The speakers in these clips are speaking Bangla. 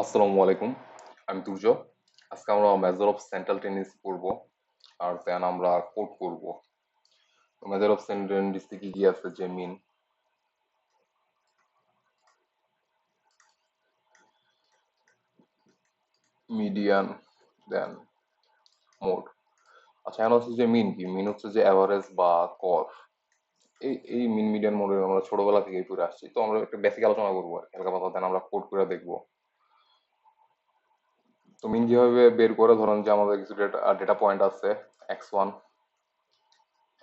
আসসালামু আলাইকুম। আমি তুর্য। আজকে আমরা মেজর অফ সেন্ট্রাল টেন্ডেন্সি পড়বো, আর দেন আমরা কোড করব। মেজর অফ সেন্ট্রাল টেন্ডেন্সি কি কি আছে, যে মিন, মিডিয়ান, দেন মোড। আচ্ছা, এখন হচ্ছে যে মিন কি, মিন হচ্ছে যে অ্যাভারেজ বা কর। এই মিন মিডিয়ান মোডে আমরা ছোটবেলা থেকেই পড়ে আসছি, তো আমরা একটা বেসিক আলোচনা করবো আর কি, হালকা পাতলা, দেন আমরা কোড করে দেখবো। তো মিন কিভাবে বের করে, ধরেন যে আমাদের কিছু ডেটা পয়েন্ট আছে, x1,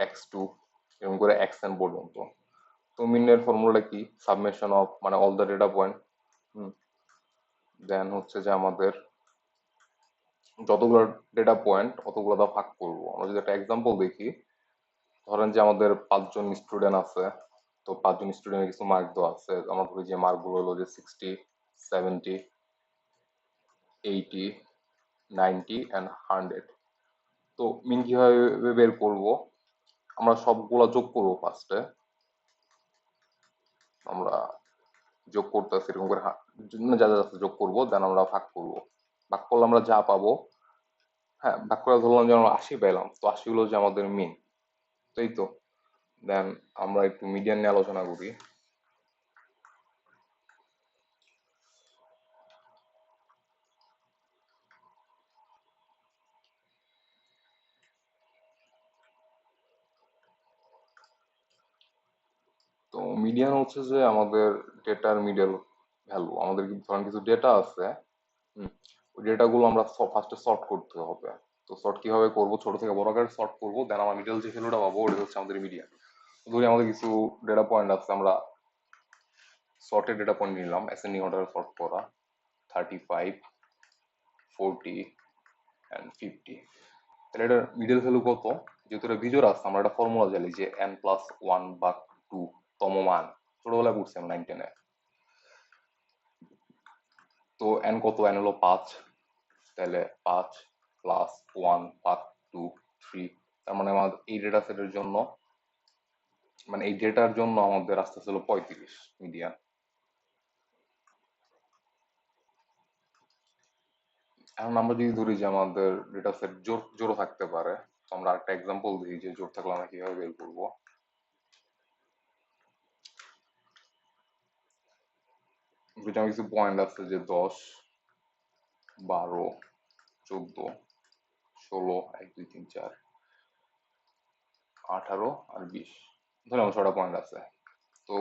x2, এরকম করে xn পর্যন্ত। তো মিনের ফর্মুলাটা কি, সাবমেশন অফ মানে অল দ্য ডেটা পয়েন্ট, দেন হচ্ছে যে আমাদের যতগুলো ডেটা পয়েন্ট অতগুলো দা ভাগ করবো। আমরা যদি একটা এক্সাম্পল দেখি, ধরেন যে আমাদের 5 জন স্টুডেন্ট আছে, তো 5 জন স্টুডেন্টের কিছু মার্ক দেওয়া আছে। আমরা ধরি যে মার্কগুলো হলো যে 60, 70, 80, 90 অ্যান্ড 100। তো মিন কিভাবে বের করব, আমরা সবগুলা যোগ করবো ফার্স্টে। আমরা যোগ করতেছি এরকম করে, যা যা আছে যোগ করবো, দেন আমরা ভাগ করবো। ভাগ করলে আমরা যা পাবো, হ্যাঁ ভাগ করে ধরলাম যে আমরা 80 পেলাম, তো 80 হলো যে আমাদের মিন, তাই তো। দেন আমরা একটু মিডিয়ান নিয়ে আলোচনা করি। তো মিডিয়ান হচ্ছে যে আমাদের ডেটার মিডল ভ্যালু। আমাদের ধরেন কিছু ডেটা আছে, হুম, ওই ডেটাগুলো আমরা ফার্স্টে সর্ট করতে হবে। তো সর্ট কিভাবে করব, ছোট থেকে বড় আকারে সর্ট করব, দেন আমরা মিডল যে ভ্যালুটা পাবো ওটা হচ্ছে আমাদের মিডিয়ান। ধরি আমাদের কিছু ডেটা পয়েন্ট আছে, আমরা সর্টের ডেটা পয়েন্ট নিলাম, অ্যাসেন্ডিং অর্ডারে সর্ট করা, 35, 40 অ্যান্ড 50। তাহলে এটার মিডল ভ্যালু কত? যেহেতু এটা বিজোড় আছে, আমরা একটা ফর্মুলা জানি যে n+1 বা 2 তম মান। ছোটবেলায় পড়ছি আমরা 9-10-এ। তো n কত? n হলো 5। তাহলে 5 প্লাস 1 ভাগ 2, 3। তার মানে আমাদের এই ডেটা সেটের জন্য, মানে এই ডেটার জন্য আমাদের আসতে ছিল 35 মিডিয়ান। এখন আমরা যদি ধরি যে আমাদের ডেটা সেট জোড়ও থাকতে পারে, তো আমরা একটা এক্সাম্পল দিই যে জোড় থাকলে আমরা কিভাবে বের করবো। যদি আমার কিছু পয়েন্ট আছে যে 10, 12, 14, 16, 1, 2, 3, 4, 18 আর 20, ধরে আমার 6টা পয়েন্ট আছে। তো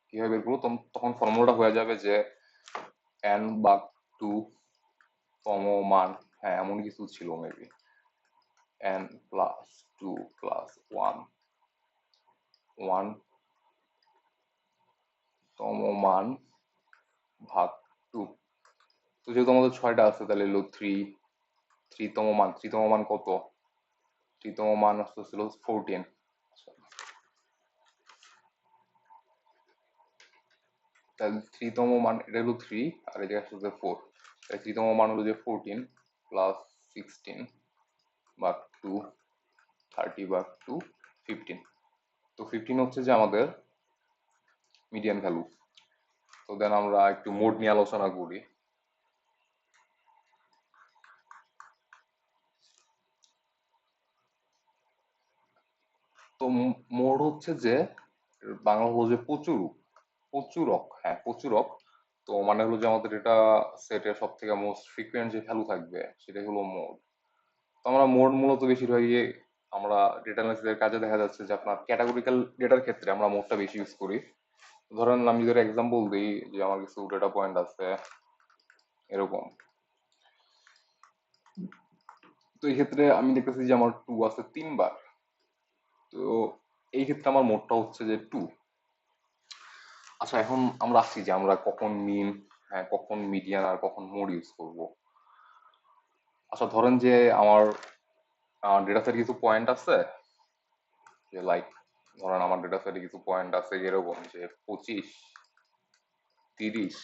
কিভাবে বের করবো, তখন ফর্মুলাটা হয়ে যাবে যে n বা 2 তম মান, হ্যাঁ এমন কিছু ছিল মেবি, n প্লাস 2 প্লাস 1, 1 তম মান ভাগ 2। তো যেহেতু আমাদের 6টা আছে, তাহলে হলো 3, 3তম মান কত? 3তম মান আসতেছিল 14। তাহলে 3তম মান, এটা হলো 3 আর এই জায়গায় আসতেছে 4। তাহলে 3তম মান হলো যে 14 প্লাস 16 ভাগ 2, 30 ভাগ 2, 15। তো 15 হচ্ছে যে আমাদের মিডিয়ান ভ্যালু। তো দেন আমরা একটু মোড নিয়ে আলোচনা করি। তো মোড হচ্ছে যে, বাংলা হলো যে প্রচুরক, প্রচুরক, হ্যাঁ প্রচুরক। তো মানে হলো যে আমাদের এটা সেটের সব থেকে মোস্ট ফ্রিকুয়েন্ট যে ভ্যালু থাকবে সেটাই হলো মোড। তো আমরা মোড মূলত বেশিরভাগই আমরা ডেটা অ্যানালিসিসের কাজে দেখা যাচ্ছে যে আপনার ক্যাটাগরিক্যাল ডেটার ক্ষেত্রে আমরা মোডটা বেশি ইউজ করি। ধরেন আমি যদি এক্সাম্পল দিই যে আমার কিছু ডেটা পয়েন্ট আছে এরকম, তো এই ক্ষেত্রে আমি দেখতেছি যে আমার 2 আছে 3 বার। তো এই ক্ষেত্রে আমার মোডটা হচ্ছে যে 2। আচ্ছা, এখন আমরা আসছি যে আমরা কখন মিন, হ্যাঁ কখন মিডিয়ান আর কখন মোড ইউজ করব। আচ্ছা ধরেন যে আমার ডেটা সেটে কিছু পয়েন্ট আছে, যে লাইক ধরেন আমার ডেটা সেটে কিছু পয়েন্ট আছে যেরকম যে 25, 30,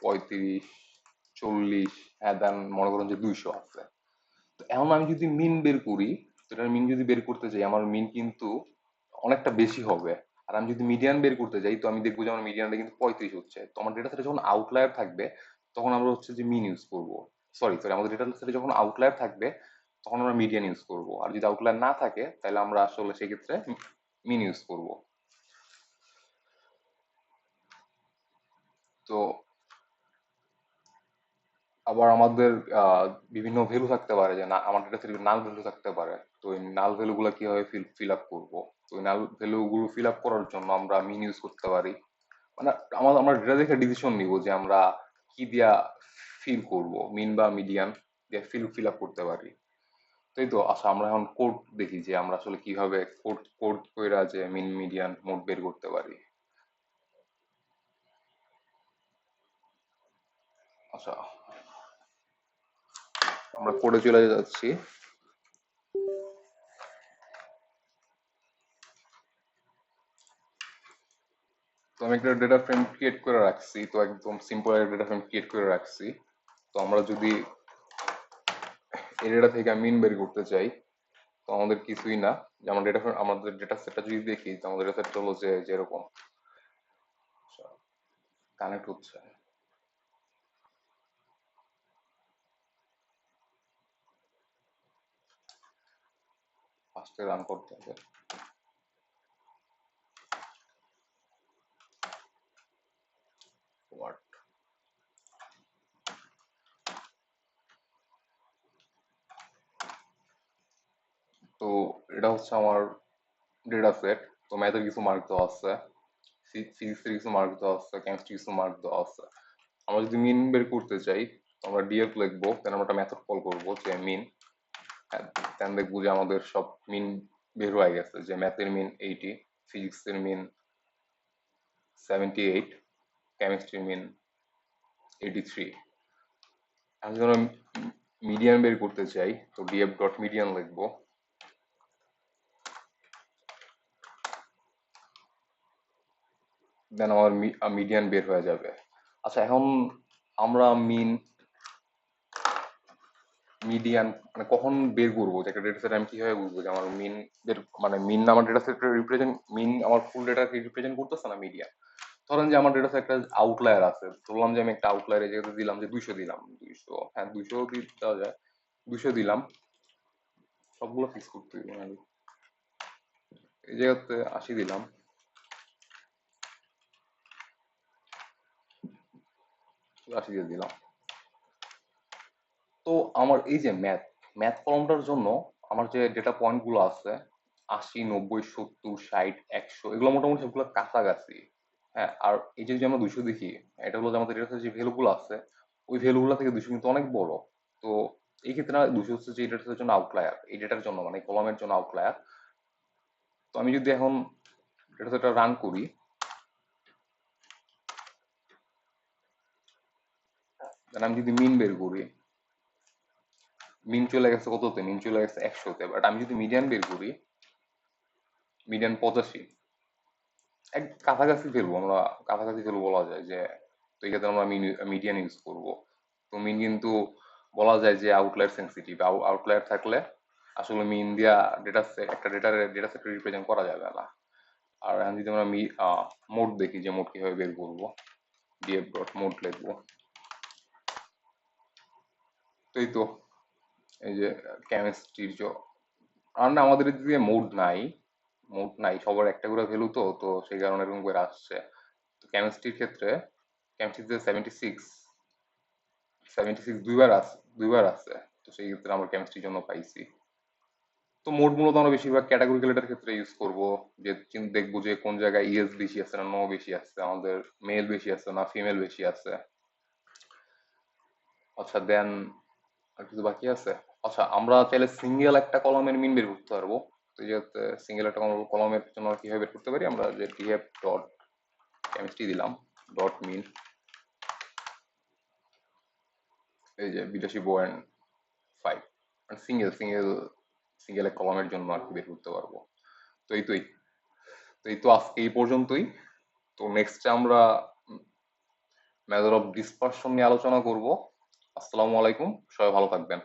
35, 40, হ্যাঁ দেন মনে করেন যে 200 আছে। তো এখন আমি যদি মিন বের করি, তো এটার মিন যদি বের করতে যাই আমার মিন কিন্তু অনেকটা বেশি হবে। আর আমি যদি মিডিয়ান বের করতে যাই, তো আমি দেখবো যে আমার মিডিয়ানটা কিন্তু 35 হচ্ছে। তো আমার ডেটা সেটে যখন আউটলায়ার থাকবে, তখন আমরা হচ্ছে যে মিন ইউজ করব। সরি সরি, আমাদের ডেটা সেটে যখন আউটলায়ার থাকবে তখন আমরা মিডিয়ান ইউজ করব, আর যদি আউটলায়ার না থাকে তাহলে আমরা আসলে সেক্ষেত্রে মিন ইউজ করব। তো আবার আমাদের বিভিন্ন ভ্যালু থাকতে পারে, যে না আমার ডেটা সেটে নাল ভ্যালু থাকতে পারে। তো এই নাল ভ্যালু গুলো কিভাবে ফিল আপ করবো? তো এই নাল ভ্যালু গুলো ফিল আপ করার জন্য আমরা মিন ইউজ করতে পারি। মানে আমরা ডেটা দেখে ডিসিশন নিব যে আমরা কি দিয়া ফিল করব, মিন বা মিডিয়ান দিয়ে ফিল আপ করতে পারি। তাই তো। আচ্ছা, আমরা এখন কোড দেখি যে আমরা আসলে কিভাবে কোড কোড কইরা যে মিন মিডিয়ান মোড বের করতে পারি। আচ্ছা, আমরা কোডে চলে যাচ্ছি। তো আমি একটা ডেটা ফ্রেম ক্রিয়েট করে রাখছি, তো একদম সিম্পল একটা ডেটা ফ্রেম ক্রিয়েট করে রাখছি। তো আমরা যদি এই ডেটা থেকে মিন বের করতে চাই, তো আমাদের কিছুই না, যে আমার ডেটা আমাদের ডেটা সেটটা যদি দেখি, তো আমাদের ডেটা সেটটা হলো যে যেরকম কানেক্ট হচ্ছে। ফার্স্টে রান করতে হবে। হোয়াট? তো এটা হচ্ছে আমার ডেটা সেট। তো ম্যাথের কিছু মার্ক দেওয়া আছে, ফিজিক্সের কিছু মার্ক দেওয়া আছে, কেমিস্ট্রি কিছু মার্ক দেওয়া আছে। আমরা যদি মিন বের করতে চাই, তো আমরা ডিএফ লিখবো, দেন আমরা একটা মেথড কল করবো যে মিন। দেন দেখবো যে আমাদের সব মিন বের হয়ে গেছে, যে ম্যাথের মিন 80, ফিজিক্সের মিন 78, কেমিস্ট্রির মিন 83। আমি যদি আমরা মিডিয়ান বের করতে চাই, তো ডিএফ ডট মিডিয়ান লিখবো, দেন আমার মিডিয়ান বের হয়ে যাবে। আচ্ছা, এখন আমরা মিডিয়ান মানে কখন বের করবো, যে একটা ডেটা সেট আমি কিভাবে বুঝবো যে আমার মিন বের, মানে মিন আমার ডেটা সেট রিপ্রেজেন্ট, মিন আমার ফুল ডেটাকে রিপ্রেজেন্ট করতেছে না মিডিয়ান। ধরেন যে আমার ডেটা সেট একটা আউটলায়ার আছে, ধরলাম যে আমি একটা আউটলায়ার এই জায়গাতে দিলাম যে 200 দিলাম, 200, হ্যাঁ 200 দেওয়া যায়, 200 দিলাম। সবগুলো ফিক্স করতে দিব না, এই জায়গাতে 80 দিলাম, 80 দিয়ে দিলাম। তো আমার এই যে ম্যাথ কলমটার জন্য আমার যে ডেটা পয়েন্ট গুলো আছে 80, 90, 70, 60, 100, এগুলো মোটামুটি সবগুলো কাছাকাছি। হ্যাঁ, আর এই যে যদি আমরা 200 দেখি, এটা হলো যে আমাদের ডেটাতে যে ভ্যালু গুলো আছে, ওই ভ্যালু গুলো থেকে 200 কিন্তু অনেক বড়। তো এই ক্ষেত্রে 200 হচ্ছে যে এই ডেটার জন্য আউটলায়ার, এই ডেটার জন্য মানে কলমের জন্য আউটলায়ার। তো আমি যদি এখন ডেটাটা রান করি, then আমি যদি মিন বের করি, মিন চলে গেছে কততে, মিন চলে গেছে 100-তে। বাট আমি যদি মিডিয়ান বের করি, মিডিয়ান 85। এক কাছাকাছি ফেলবো আমরা, কাছাকাছি ফেলবো বলা যায় যে। তো এই ক্ষেত্রে আমরা মিডিয়ান ইউজ করব। তো মিন কিন্তু বলা যায় যে আউটলায়ার সেন্সিটিভ, আউটলায়ার থাকলে আসলে মিন দিয়া একটা ডেটা সেট রিপ্রেজেন্ট করা যাবে না। আর এখন যদি আমরা মোড দেখি যে মোড কিভাবে বের করবো, ডিএফ ডট মোড লিখবো। তো এই তো, এই যে কেমিস্ট্রির আর না, আমাদের এদিকে মোড নাই, সবার একটা করে ভ্যালু, তো তো সেই কারণে এরকম করে আসছে। তো কেমিস্ট্রির ক্ষেত্রে, কেমিস্ট্রিতে 76, 76 দুইবার আছে। তো সেই ক্ষেত্রে আমরা কেমিস্ট্রির জন্য পাইছি। তো মোড মূলত আমরা বেশিরভাগ ক্যাটাগরি ক্যালকুলেটর ক্ষেত্রে ইউজ করব, যে দেখবো যে কোন জায়গায় ইএস বেশি আছে না নো বেশি আছে, আমাদের মেল বেশি আছে না ফিমেল বেশি আছে। আচ্ছা, দেন আর কিছু বাকি আছে। আচ্ছা, আমরা চাইলে সিঙ্গেল একটা কলামের মিন বের করতে পারবো। তো যেহেতু সিঙ্গেল একটা কলামের জন্য আমরা কিভাবে বের করতে পারি, আমরা যে ডিএফ ডট কেমিস্ট্রি দিলাম, ডট মিন, এই যে 82.5, মানে সিঙ্গেল এক কলামের জন্য আর কি বের করতে পারবো। তো এই তো আজকে এই পর্যন্তই। তো নেক্সটে আমরা মেথড অফ ডিসপারশন নিয়ে আলোচনা করব। আসসালামু আলাইকুম, সবাই ভালো থাকবেন।